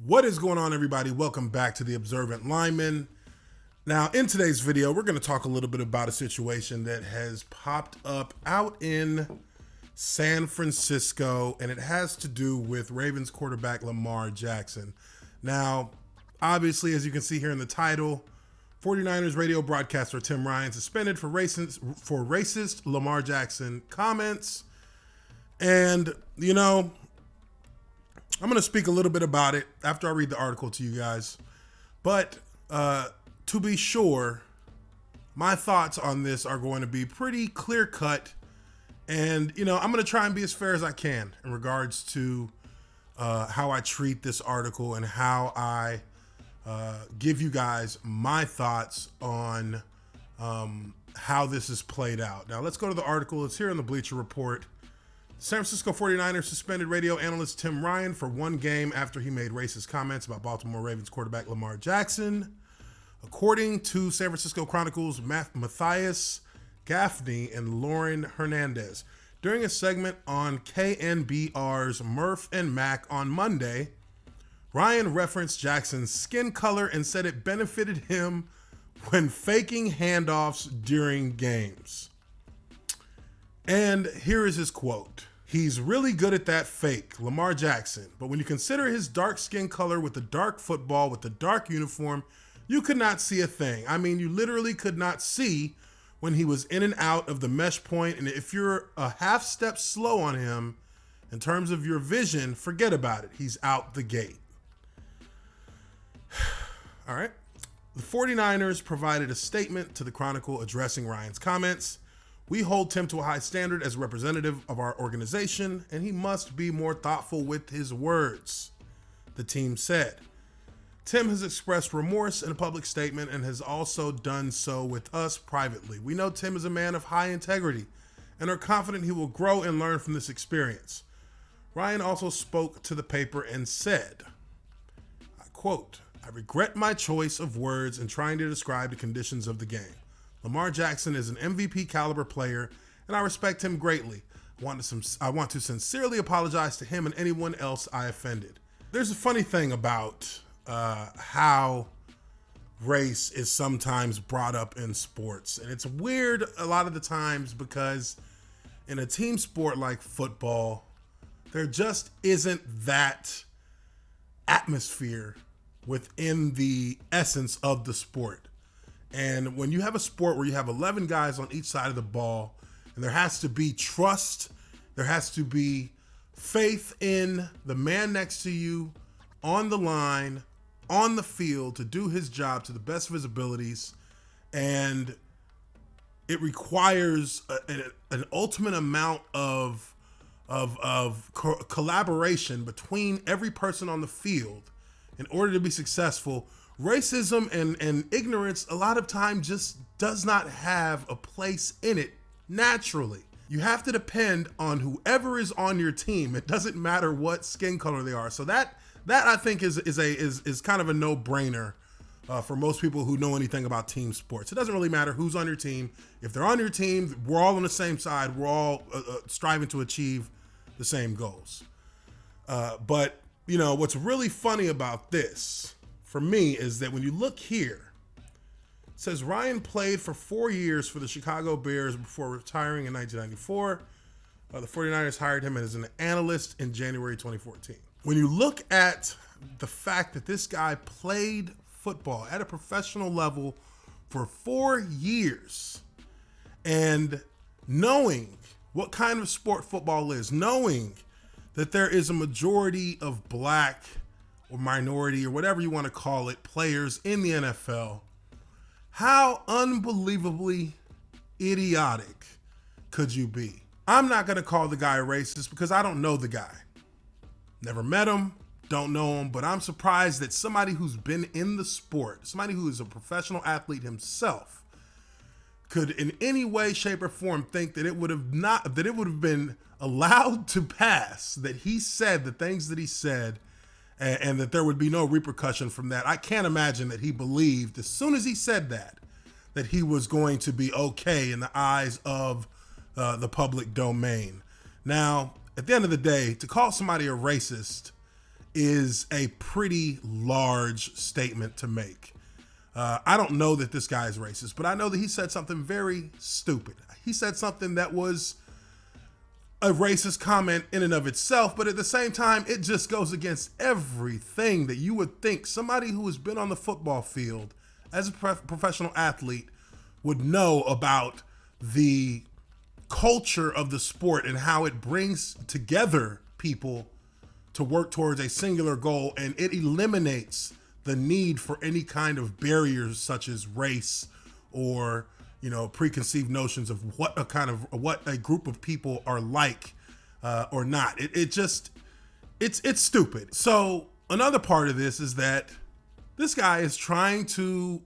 What is going on, everybody? Welcome back to the Observant Lineman. Now, in today's video, we're going to talk a little bit about a situation that has popped up out in San Francisco, and it has to do with Ravens quarterback Lamar Jackson. Now, obviously, as you can see here in the title, 49ers radio broadcaster Tim Ryan suspended for racist Lamar Jackson comments. And, you know, I'm going to speak a little bit about it after I read the article to you guys. But to be sure, my thoughts on this are going to be pretty clear-cut. And, you know, I'm going to try and be as fair as I can in regards to how I treat this article and how I give you guys my thoughts on how this is played out. Now, let's go to the article. It's here in the Bleacher Report. San Francisco 49ers suspended radio analyst Tim Ryan for one game after he made racist comments about Baltimore Ravens quarterback Lamar Jackson. According to San Francisco Chronicle's Matthias Gaffney and Lauren Hernandez, during a segment on KNBR's Murph and Mac on Monday, Ryan referenced Jackson's skin color and said it benefited him when faking handoffs during games. And here is his quote. "He's really good at that fake, Lamar Jackson. But when you consider his dark skin color with the dark football, with the dark uniform, you could not see a thing. I mean, you literally could not see when he was in and out of the mesh point. And if you're a half step slow on him in terms of your vision, forget about it. He's out the gate." All right. The 49ers provided a statement to the Chronicle addressing Ryan's comments. "We hold Tim to a high standard as a representative of our organization, and he must be more thoughtful with his words," the team said. "Tim has expressed remorse in a public statement and has also done so with us privately. We know Tim is a man of high integrity and are confident he will grow and learn from this experience." Ryan also spoke to the paper and said, I quote, "I regret my choice of words in trying to describe the conditions of the game. Lamar Jackson is an MVP caliber player, and I respect him greatly. I want to sincerely apologize to him and anyone else I offended." There's a funny thing about how race is sometimes brought up in sports. And it's weird a lot of the times because in a team sport like football, there just isn't that atmosphere within the essence of the sport. And when you have a sport where you have 11 guys on each side of the ball, and there has to be trust, there has to be faith in the man next to you on the line, on the field to do his job to the best of his abilities. And it requires an ultimate amount of collaboration between every person on the field in order to be successful. Racism and ignorance a lot of time just does not have a place in it naturally. You have to depend on whoever is on your team. It doesn't matter what skin color they are. So that I think is kind of a no-brainer for most people who know anything about team sports. It doesn't really matter who's on your team. If they're on your team, we're all on the same side. We're all striving to achieve the same goals. But you know what's really funny about this for me is that when you look here, it says Ryan played for 4 years for the Chicago Bears before retiring in 1994. The 49ers hired him as an analyst in January 2014. When you look at the fact that this guy played football at a professional level for 4 years, and knowing what kind of sport football is, knowing that there is a majority of black or minority or whatever you want to call it, players in the NFL, how unbelievably idiotic could you be? I'm not going to call the guy racist because I don't know the guy. Never met him, don't know him, but I'm surprised that somebody who's been in the sport, somebody who is a professional athlete himself, could in any way, shape, or form think that it would have been allowed to pass, that he said the things that he said, and that there would be no repercussion from that. I can't imagine that he believed as soon as he said that he was going to be okay in the eyes of the public domain. Now, at the end of the day, to call somebody a racist is a pretty large statement to make. I don't know that this guy is racist, but I know that he said something very stupid. He said something that was a racist comment in and of itself, but at the same time, it just goes against everything that you would think somebody who has been on the football field as a professional athlete would know about the culture of the sport and how it brings together people to work towards a singular goal, and it eliminates the need for any kind of barriers such as race or, you know, preconceived notions of what a group of people are like or not. It's stupid. So another part of this is that this guy is trying to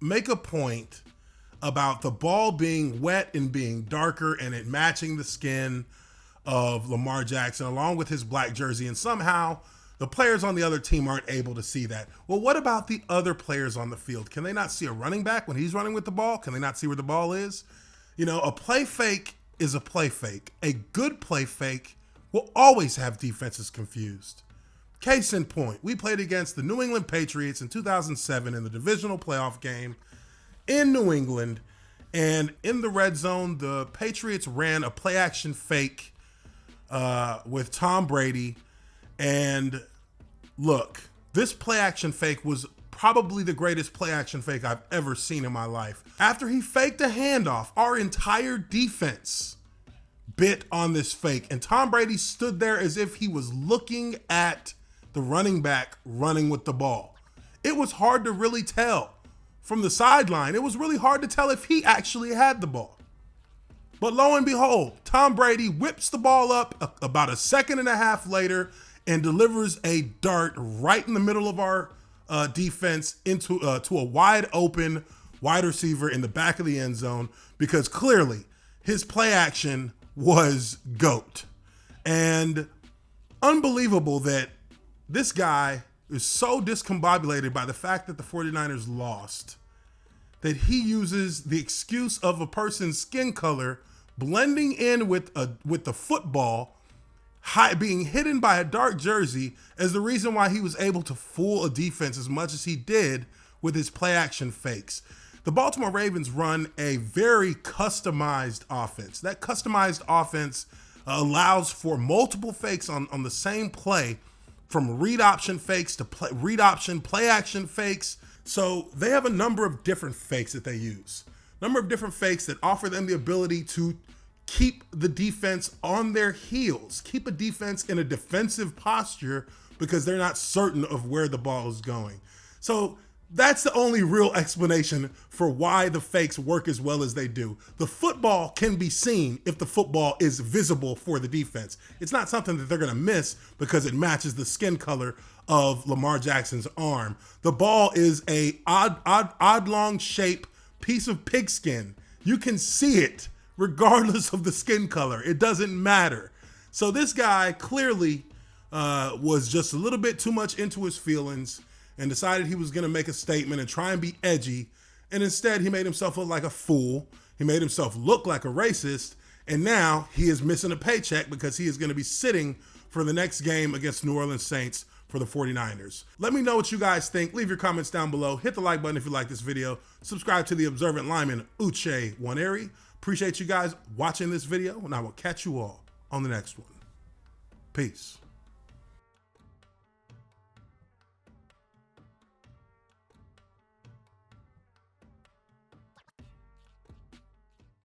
make a point about the ball being wet and being darker and it matching the skin of Lamar Jackson along with his black jersey, and somehow the players on the other team aren't able to see that. Well, what about the other players on the field? Can they not see a running back when he's running with the ball? Can they not see where the ball is? You know, a play fake is a play fake. A good play fake will always have defenses confused. Case in point, we played against the New England Patriots in 2007 in the divisional playoff game in New England, and in the red zone, the Patriots ran a play action fake with Tom Brady. And look, this play action fake was probably the greatest play action fake I've ever seen in my life. After he faked a handoff, our entire defense bit on this fake, and Tom Brady stood there as if he was looking at the running back running with the ball. It was hard to really tell from the sideline. It was really hard to tell if he actually had the ball. But lo and behold, Tom Brady whips the ball up about a second and a half later and delivers a dart right in the middle of our defense into to a wide open wide receiver in the back of the end zone, because clearly his play action was GOAT. And unbelievable that this guy is so discombobulated by the fact that the 49ers lost that he uses the excuse of a person's skin color blending in with the football, being hidden by a dark jersey, as the reason why he was able to fool a defense as much as he did with his play action fakes. The Baltimore Ravens run a very customized offense. That customized offense allows for multiple fakes on the same play, from read option fakes to read option play action fakes. So they have a number of different fakes that they use, number of different fakes that offer them the ability to keep the defense on their heels, keep a defense in a defensive posture because they're not certain of where the ball is going. So that's the only real explanation for why the fakes work as well as they do. The football can be seen if the football is visible for the defense. It's not something that they're going to miss because it matches the skin color of Lamar Jackson's arm. The ball is a oblong shape piece of pigskin. You can see it regardless of the skin color. It doesn't matter. So this guy clearly was just a little bit too much into his feelings and decided he was going to make a statement and try and be edgy. And instead, he made himself look like a fool. He made himself look like a racist. And now he is missing a paycheck because he is going to be sitting for the next game against New Orleans Saints for the 49ers. Let me know what you guys think. Leave your comments down below. Hit the like button if you like this video. Subscribe to the Observant Lineman, Uche Nwaneri. Appreciate you guys watching this video, and I will catch you all on the next one. Peace.